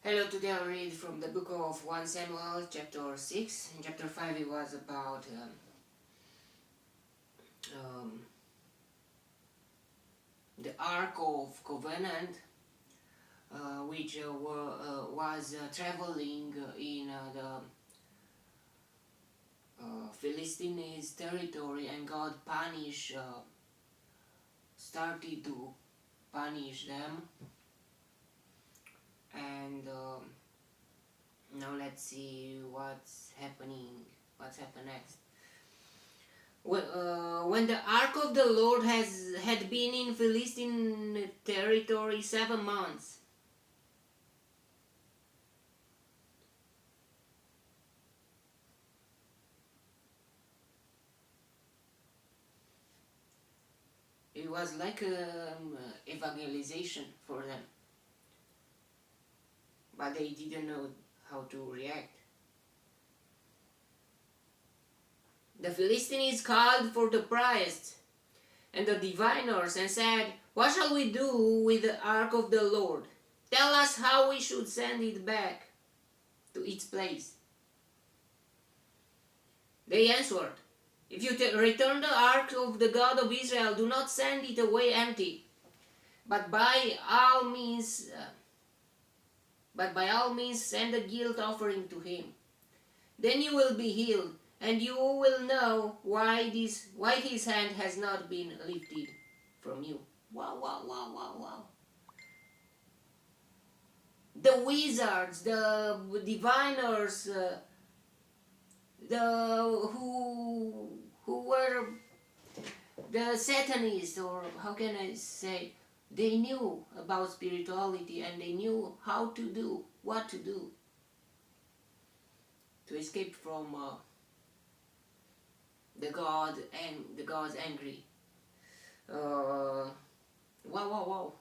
Hello, today I'll read from the book of 1 Samuel, chapter 6. In chapter 5 it was about the Ark of Covenant, which was traveling in the Philistines territory, and God started to punish them. And now let's see what's happened next. When the Ark of the Lord had been in Philistine territory 7 months, it was like evangelization for them, but they didn't know how to react. The Philistines called for the priests and the diviners and said, "What shall we do with the Ark of the Lord? Tell us how we should send it back to its place." They answered, "If you return the Ark of the God of Israel, do not send it away empty, but by all means send a guilt offering to him. Then you will be healed, and you will know why his hand has not been lifted from you." Wow, wow, wow, wow, wow. The wizards, the diviners, who were the Satanists, or how can I say, they knew about spirituality, and they knew what to do to escape from the God's angry. Wow, wow, wow.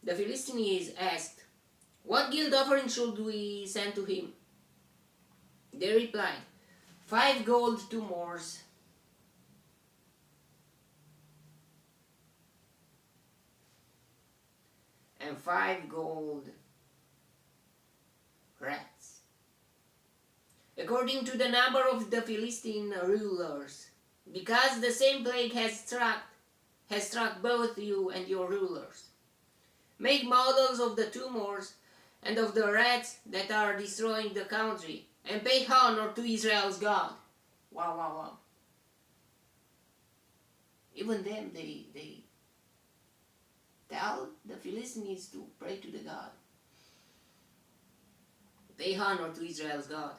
The Philistines asked, "What guilt offering should we send to him?" They replied, 5 gold tumors, and 5 gold rats, according to the number of the Philistine rulers, because the same plague has struck both you and your rulers. Make models of the tumors and of the rats that are destroying the country, and pay honor to Israel's God. Wow, wow, wow. Even them, they tell the Philistines to pray to the God. Pay honor to Israel's God.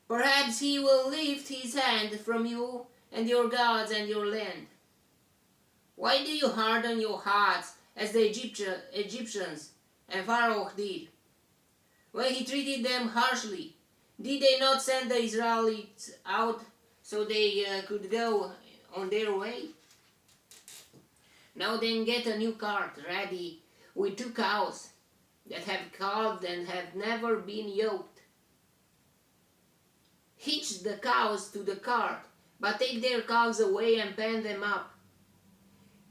Perhaps he will lift his hand from you and your gods and your land. Why do you harden your hearts as the Egyptians and Pharaoh did, when he treated them harshly? Did they not send the Israelites out so they could go on their way? Now then, get a new cart ready with 2 cows that have calved and have never been yoked. Hitch the cows to the cart, but take their calves away and pen them up.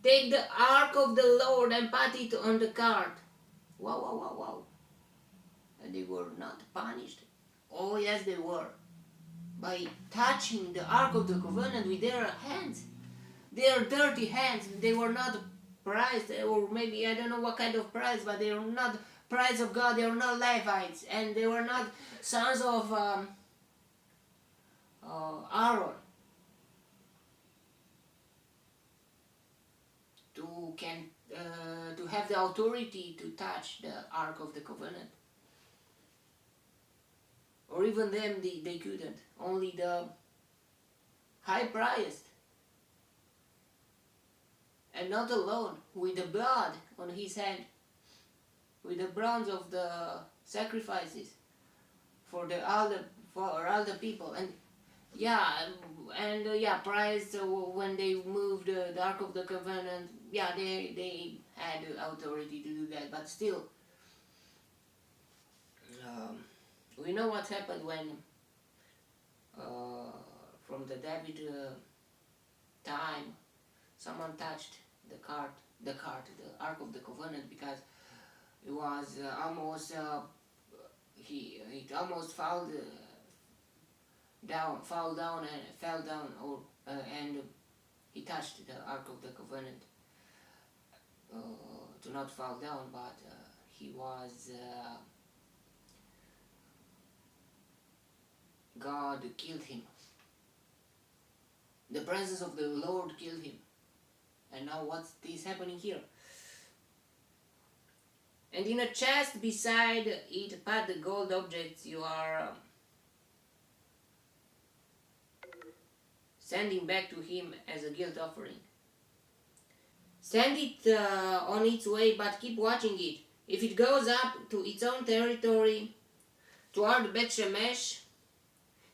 Take the Ark of the Lord and put it on the cart." Wow, wow, wow, wow. And they were not punished. Oh yes, they were. By touching the Ark of the Covenant with their hands. Their dirty hands. They were not prized, or maybe I don't know what kind of prize, but they were not prize of God. They were not Levites, and they were not sons of Aaron. To have the authority to touch the Ark of the Covenant. Or even them, they couldn't. Only the high priest. And not alone, with the blood on his hand, with the bronze of the sacrifices for all the people. And priest, when they moved the Ark of the Covenant, they had authority to do that, but still, we know what happened when, from the David time, someone touched the Ark of the Covenant, because It was almost it almost fell down and fell down, or and he touched the Ark of the Covenant to not fall down, but he was God killed him. The presence of the Lord killed him. And now what's this happening here? And in a chest beside it, put the gold objects you are sending back to him as a guilt offering. Send it on its way, but keep watching it. If it goes up to its own territory, toward Beth Shemesh,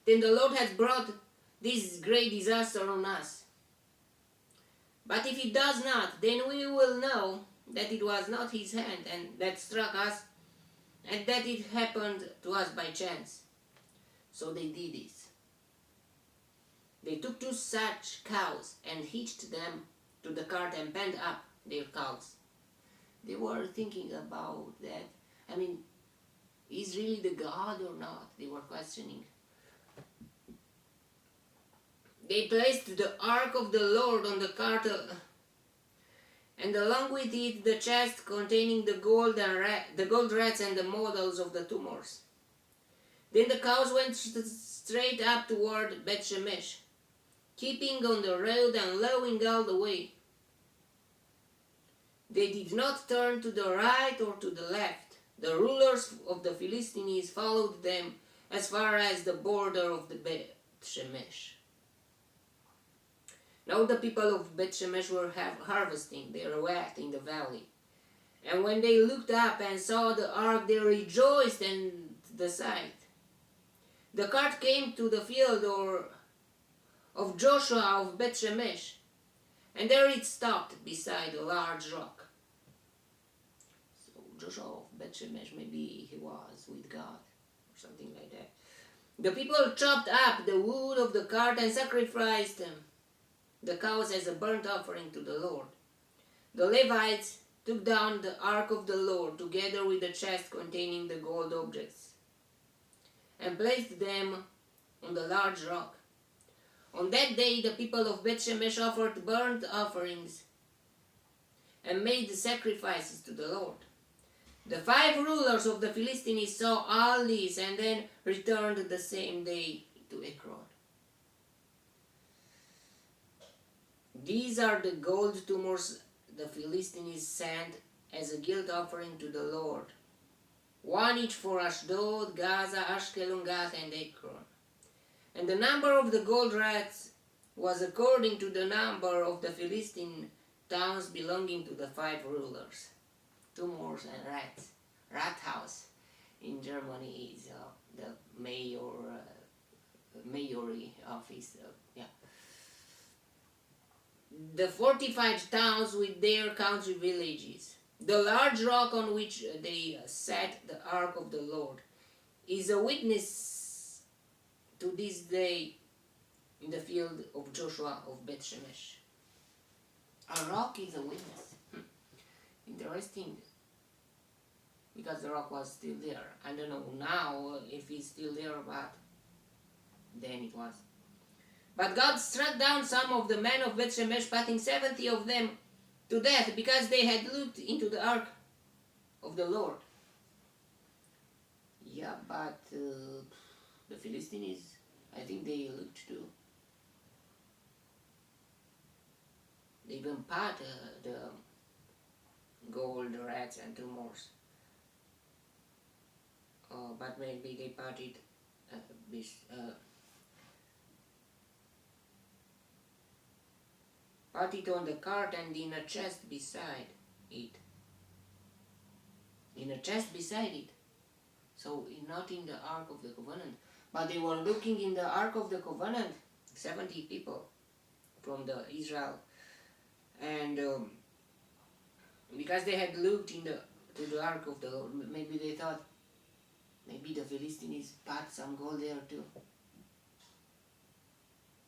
then the Lord has brought this great disaster on us. But if it does not, then we will know that it was not his hand and that struck us, and that it happened to us by chance. So they did this. They took 2 such cows and hitched them to the cart and penned up their cows. They were thinking about that. I mean, is really the God or not? They were questioning. They placed the Ark of the Lord on the cart, and along with it the chest containing the gold rats and the models of the tumors. Then the cows went straight up toward Beth Shemesh, keeping on the road and lowing all the way. They did not turn to the right or to the left. The rulers of the Philistines followed them as far as the border of the Beth Shemesh. Now the people of Beth Shemesh were harvesting their wheat in the valley. And when they looked up and saw the ark, they rejoiced in the sight. The cart came to the field of Joshua of Beth Shemesh, and there it stopped beside a large rock. So Joshua of Beth Shemesh, maybe he was with God, or something like that. The people chopped up the wood of the cart and sacrificed the cows as a burnt offering to the Lord. The Levites took down the ark of the Lord together with the chest containing the gold objects and placed them on the large rock. On that day the people of Beth Shemesh offered burnt offerings and made sacrifices to the Lord. The 5 rulers of the Philistines saw all this and then returned the same day to Ekron. These are the gold tumors the Philistines sent as a guilt offering to the Lord, 1 each for Ashdod, Gaza, Ashkelon, Gath, and Ekron. And the number of the gold rats was according to the number of the Philistine towns belonging to the 5 rulers. Tumors and rats. Rathaus in Germany is the mayory office. The fortified towns with their country villages. The large rock on which they set the ark of the Lord is a witness to this day in the field of Joshua of Beth Shemesh. A rock is a witness. Interesting, because the rock was still there. I don't know now if it's still there, but then it was. But God struck down some of the men of Beth Shemesh, putting 70 of them to death, because they had looked into the ark of the Lord. Yeah, but the Philistines, I think they looked too. They even put the gold rats and tumors. But maybe they put it put it on the cart and in a chest beside it. In a chest beside it. So not in the Ark of the Covenant. But they were looking in the Ark of the Covenant. 70 people from the Israel. And because they had looked to the Ark of the Lord, maybe they thought, maybe the Philistines put some gold there too.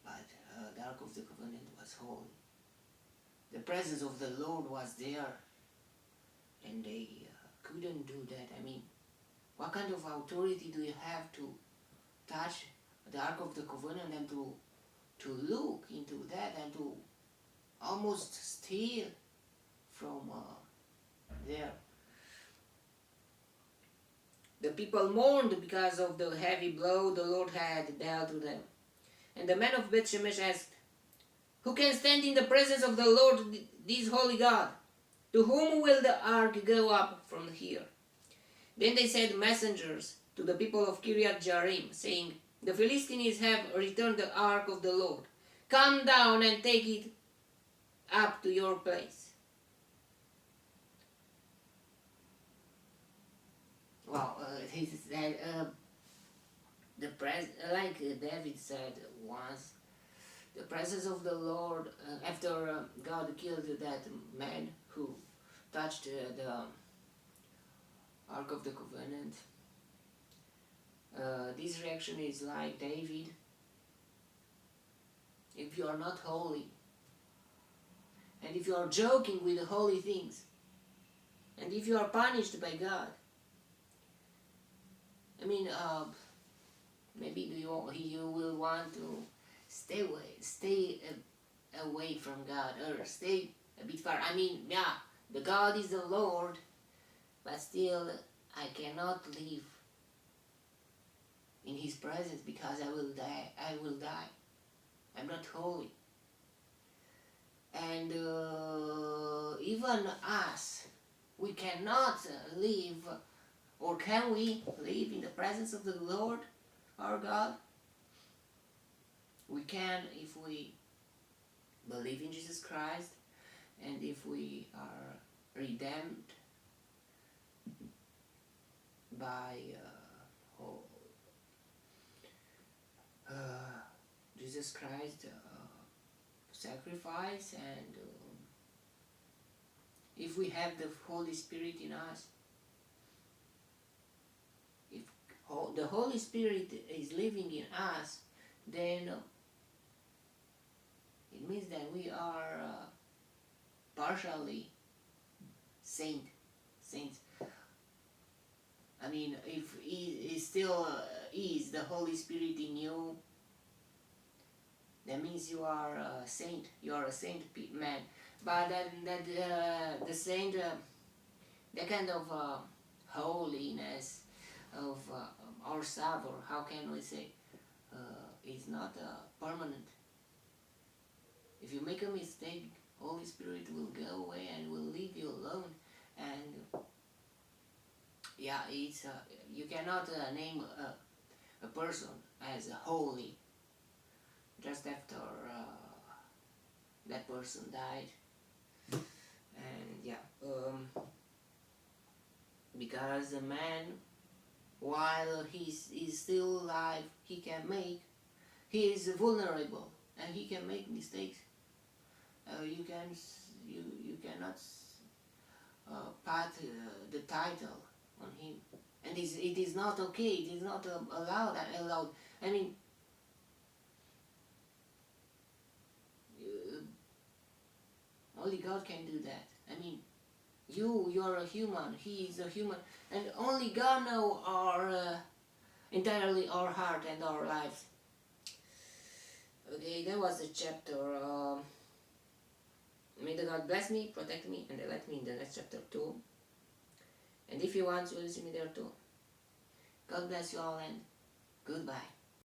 But the Ark of the Covenant was holy. The presence of the Lord was there, and they couldn't do that. I mean, what kind of authority do you have to touch the Ark of the Covenant and to look into that and to almost steal from there? The people mourned because of the heavy blow the Lord had dealt to them. And the man of Beth-Shemesh asked, "Who can stand in the presence of the Lord, this holy God? To whom will the ark go up from here?" Then they sent messengers to the people of Kiriath Jearim, saying, "The Philistines have returned the ark of the Lord. Come down and take it up to your place." Wow, like David said once, the presence of the Lord, after God killed that man who touched the Ark of the Covenant, this reaction is like David: if you are not holy, and if you are joking with the holy things, and if you are punished by God, I mean, maybe you will want to stay away from God, or stay a bit far. I mean, yeah, the God is the Lord, but still I cannot live in His presence because I will die. I'm not holy. And even us, we cannot live, or can we live in the presence of the Lord, our God? We can if we believe in Jesus Christ, and if we are redeemed by Jesus Christ sacrifice, and if we have the Holy Spirit in us. If the Holy Spirit is living in us, then it means that we are partially saints. I mean, if it still is the Holy Spirit in you, that means you are a saint. You are a saint man. But the saint, that kind of holiness of ourselves, or how can we say, is not permanent. If you make a mistake, Holy Spirit will go away and will leave you alone. And yeah, it's you cannot name a person as holy just after that person died. And yeah, because a man, while he is still alive, he is vulnerable, and he can make mistakes. You cannot put the title on him, and it is not okay. It is not allowed. I mean, only God can do that. I mean, you are a human. He is a human, and only God knows entirely our heart and our lives. Okay, that was the chapter. May the God bless me, protect me, and elect me in the next chapter too. And if you want, you will see me there too. God bless you all, and goodbye.